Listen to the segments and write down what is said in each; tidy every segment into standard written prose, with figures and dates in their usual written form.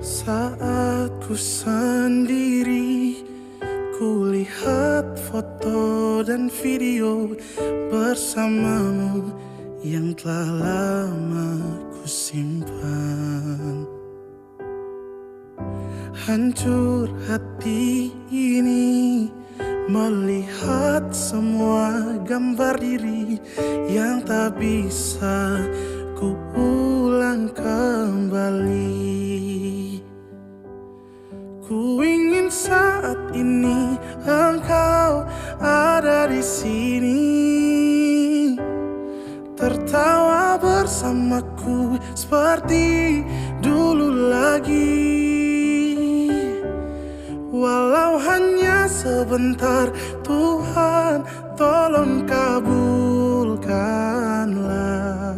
Saat ku sendiri, ku lihat foto dan video bersamamu yang telah lama ku simpan. Hancur hati ini melihat semua gambar diri yang tak bisa ku ulang kembali. Ku ingin saat ini engkau ada di sini, tertawa bersamaku seperti dulu lagi. Walau hanya sebentar, Tuhan tolong kabulkanlah.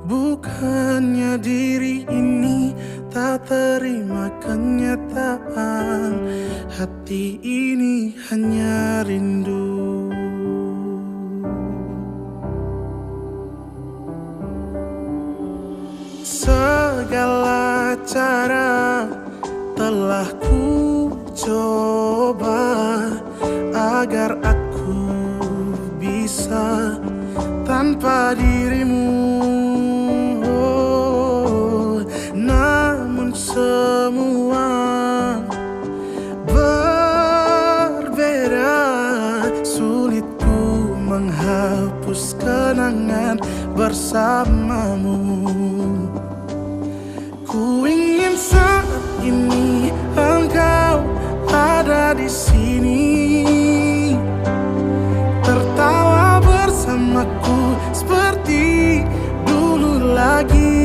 Bukannya diri ini tak terima kenyataan, hati ini hanya rindu. Segala cara telah ku coba agar aku bisa tanpa dirimu. Namun semua berbeda, sulit ku menghapus kenangan bersamamu. Ku ingin saat ini engkau ada di sini, tertawa bersamaku seperti dulu lagi.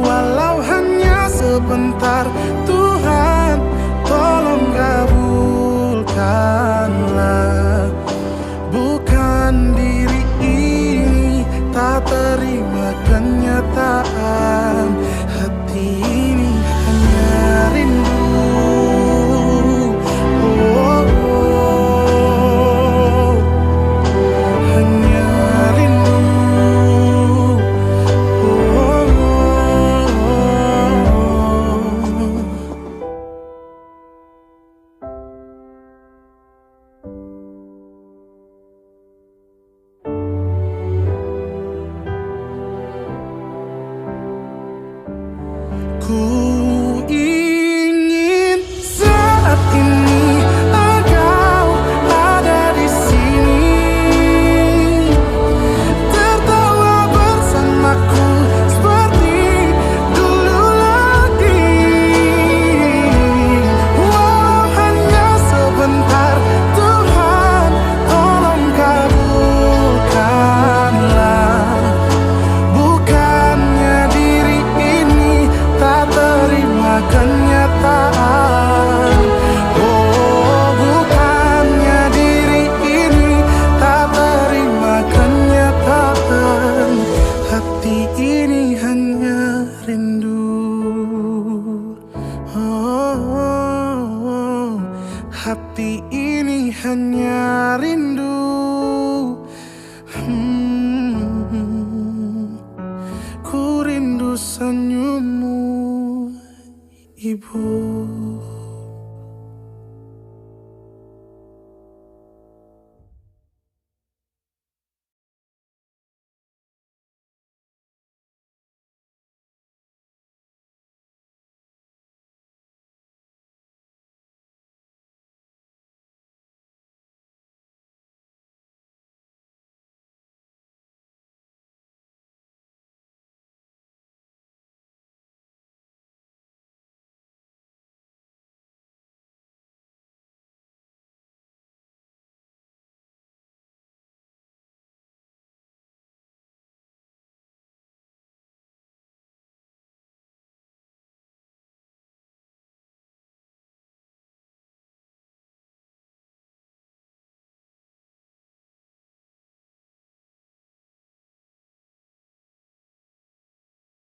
Walau hanya sebentar, Tuhan tolong kabulkanlah. Bukan diri ini tak terima kenyataan, hati ini hanya rindu. Oh, oh, hanya rindu. Oh, ku ingin saat ini engkau ada di sini, tertawa bersamaku seperti dulu lagi. Walau hanya sebentar, Tuhan tolong kabulkanlah. Bukannya diri ini tak terima kenyataan. Oh, bukannya diri ini tak terima kenyataan, hati ini hanya rindu. Oh, oh, oh, hati ini hanya rindu. Ku rindu senyummu, Ibu.